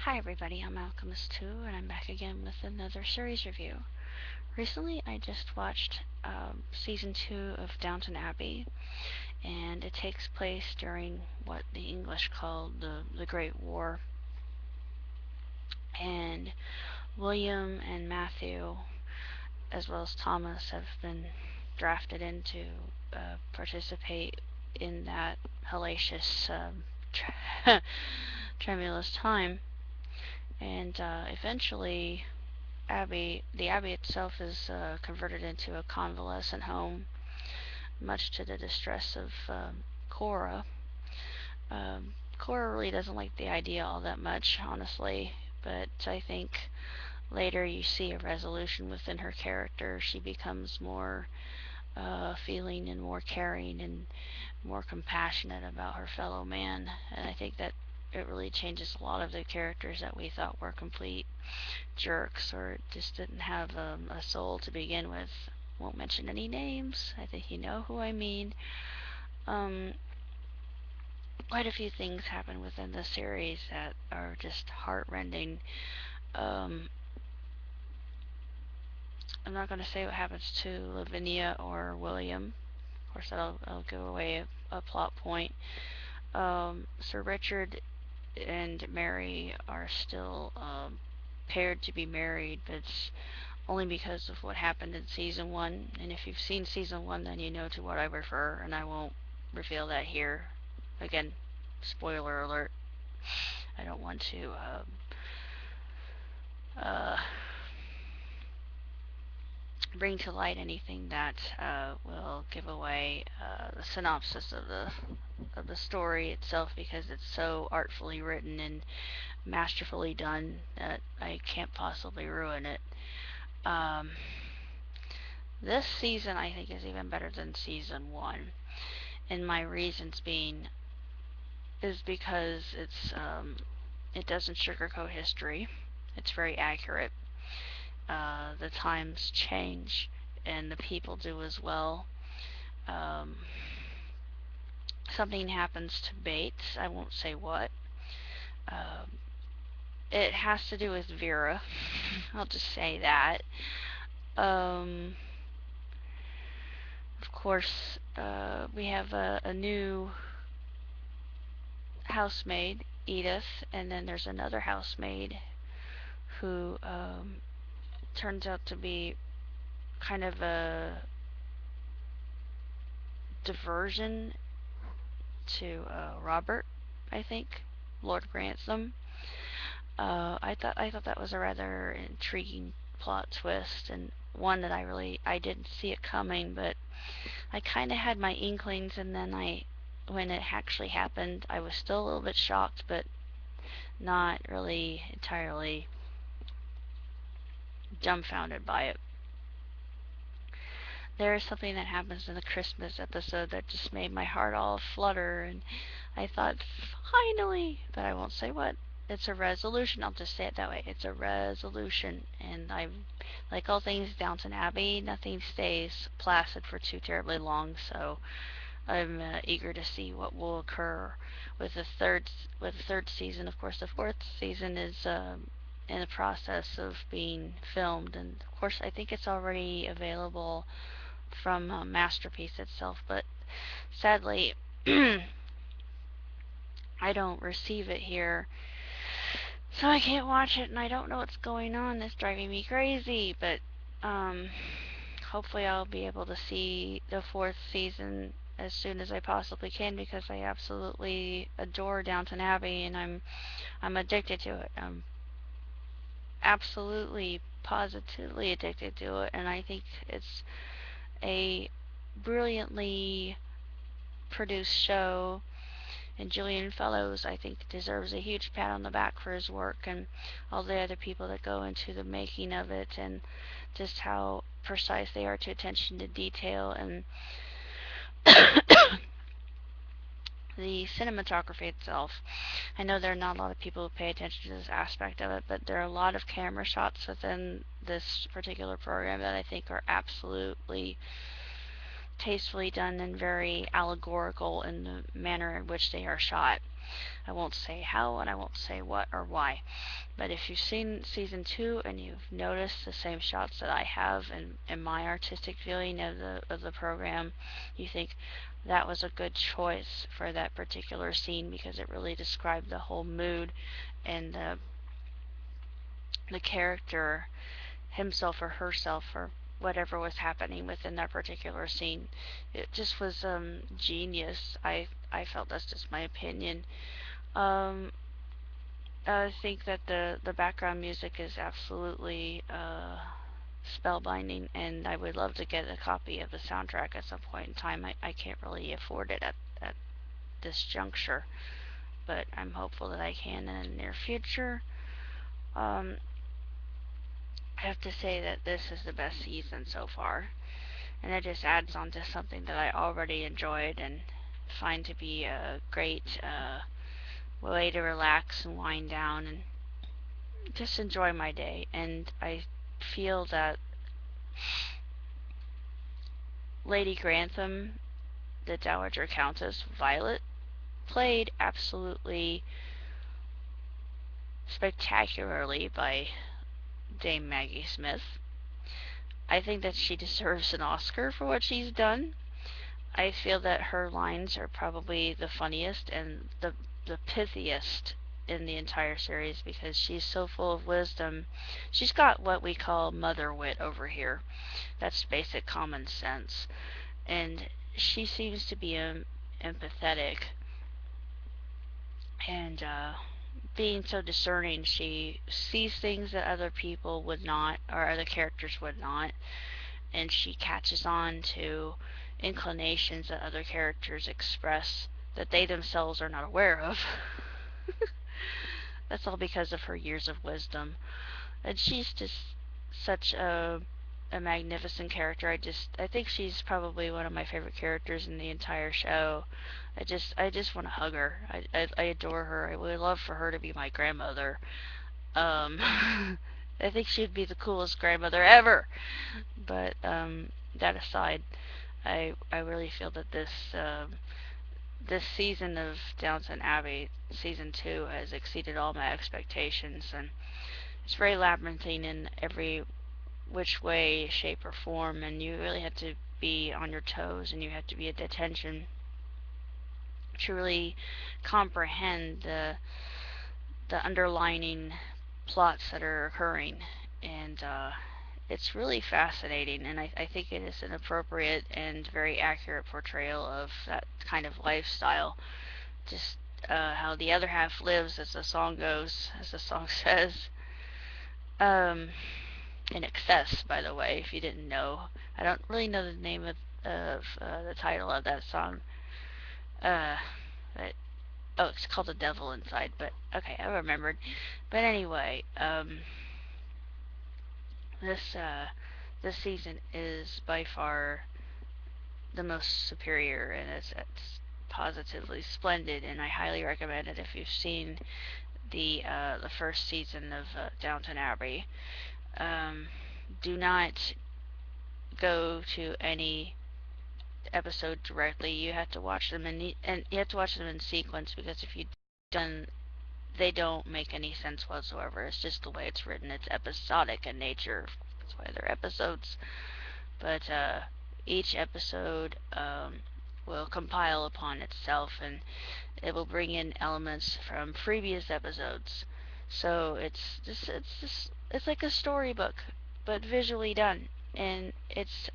Hi everybody, I'm Alchemist2 and I'm back again with another series review. Recently I just watched season 2 of Downton Abbey, and it takes place during what the English called the Great War. And William and Matthew, as well as Thomas, have been drafted in to participate in that hellacious, tremulous time. And eventually the abbey itself is converted into a convalescent home, much to the distress of Cora. Cora really doesn't like the idea all that much, honestly, but I think later you see a resolution within her character. She becomes more feeling and more caring and more compassionate about her fellow man, and I think that it really changes a lot of the characters that we thought were complete jerks or just didn't have a soul to begin with. Won't mention any names. I think you know who I mean. Quite a few things happen within the series that are just heartrending. I'm not going to say what happens to Lavinia or William. Of course, I'll give away a plot point. Sir Richard and Mary are still paired to be married, but it's only because of what happened in season 1. And if you've seen season 1, then you know to what I refer, and I won't reveal that here. Again, spoiler alert. I don't want to bring to light anything that will give away the synopsis of the story itself, because it's so artfully written and masterfully done that I can't possibly ruin it. This season I think is even better than season 1, and my reasons being is because it doesn't sugarcoat history. It's very accurate. The times change and the people do as well. Something happens to Bates. I won't say what. It has to do with Vera. I'll just say that. Of course, we have a new housemaid, Edith, and then there's another housemaid who turns out to be kind of a diversion to Robert, I think, Lord Grantham. I thought that was a rather intriguing plot twist, and one that I didn't see it coming, but I kind of had my inklings, and then when it actually happened, I was still a little bit shocked, but not really entirely dumbfounded by it. There is something that happens in the Christmas episode that just made my heart all flutter, and I thought, finally, but I won't say what. It's a resolution. I'll just say it that way. It's a resolution, and like all things Downton Abbey, nothing stays placid for too terribly long. So I'm eager to see what will occur with the third season. Of course, the fourth season is in the process of being filmed, and of course, I think it's already available from Masterpiece itself, but sadly, I don't receive it here. So I can't watch it, and I don't know what's going on. It's driving me crazy, but hopefully I'll be able to see the fourth season as soon as I possibly can, because I absolutely adore Downton Abbey, and I'm addicted to it. I'm absolutely, positively addicted to it, and I think it's a brilliantly produced show. And Julian Fellows, I think, deserves a huge pat on the back for his work, and all the other people that go into the making of it, and just how precise they are to attention to detail, and the cinematography itself. I know there are not a lot of people who pay attention to this aspect of it, but there are a lot of camera shots within this particular program that I think are absolutely tastefully done and very allegorical in the manner in which they are shot. I won't say how, and I won't say what or why. But if you've seen season 2 and you've noticed the same shots that I have in my artistic viewing of the program, you think that was a good choice for that particular scene because it really described the whole mood and the character himself or herself or whatever was happening within that particular scene. It just was genius. I felt, that's just my opinion. Um, I think that the background music is absolutely spellbinding, and I would love to get a copy of the soundtrack at some point in time. I can't really afford it at this juncture, but I'm hopeful that I can in the near future. Um, I have to say that this is the best season so far, and it just adds on to something that I already enjoyed and find to be a great way to relax and wind down and just enjoy my day. And I feel that Lady Grantham, the Dowager Countess Violet, played absolutely spectacularly by Dame Maggie Smith. I think that she deserves an Oscar for what she's done. I feel that her lines are probably the funniest and the pithiest in the entire series because she's so full of wisdom. She's got what we call mother wit over here. That's basic common sense. And she seems to be empathetic and being so discerning, she sees things that other people would not, or other characters would not, and she catches on to inclinations that other characters express that they themselves are not aware of. That's all because of her years of wisdom. And she's just such a magnificent character. I think she's probably one of my favorite characters in the entire show. I just want to hug her. I adore her. I would love for her to be my grandmother. Um, I think she'd be the coolest grandmother ever. But that aside, I really feel that this season of Downton Abbey, season 2, has exceeded all my expectations, and it's very labyrinthine in every which way, shape, or form, and you really have to be on your toes and you have to be at attention to really comprehend the underlining plots that are occurring. And it's really fascinating, and I think it is an appropriate and very accurate portrayal of that kind of lifestyle. Just how the other half lives, as the song goes, as the song says. Um, in excess, by the way, if you didn't know. I don't really know the name of the title of that song. Uh, but, oh, it's called The Devil Inside, but okay, I remembered. But anyway, this, this season is by far the most superior, and it's positively splendid, and I highly recommend it if you've seen the first season of Downton Abbey. Do not go to any episode directly. You have to watch them and you have to watch them in sequence, because if you don't, they don't make any sense whatsoever. It's just the way it's written. It's episodic in nature. That's why they're episodes. But each episode will compile upon itself, and it will bring in elements from previous episodes. So it's like a storybook, but visually done, and it's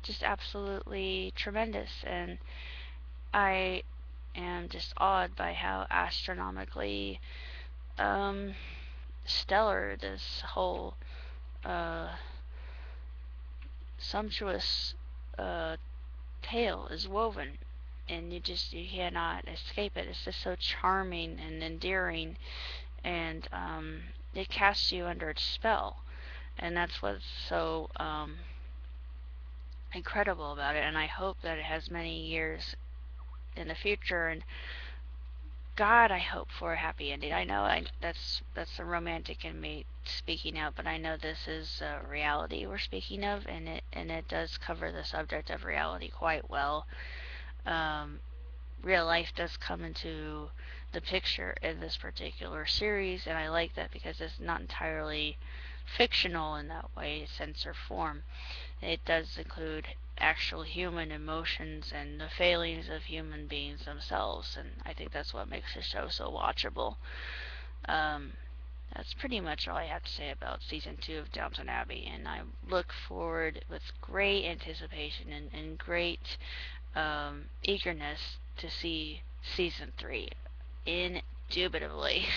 just absolutely tremendous. And I am just awed by how astronomically stellar this whole uh, sumptuous uh, tale is woven, and you cannot escape it. It's just so charming and endearing, and it casts you under its spell, and that's what's so incredible about it. And I hope that it has many years in the future, and God, I hope for a happy ending. I know that's the romantic in me speaking out, but I know this is reality we're speaking of, and it does cover the subject of reality quite well. Um, real life does come into the picture in this particular series, and I like that because it's not entirely fictional in that way, sense or form. It does include actual human emotions and the failings of human beings themselves, and I think that's what makes the show so watchable. Um, that's pretty much all I have to say about season 2 of Downton Abbey, and I look forward with great anticipation and great eagerness to see season 3. Indubitably.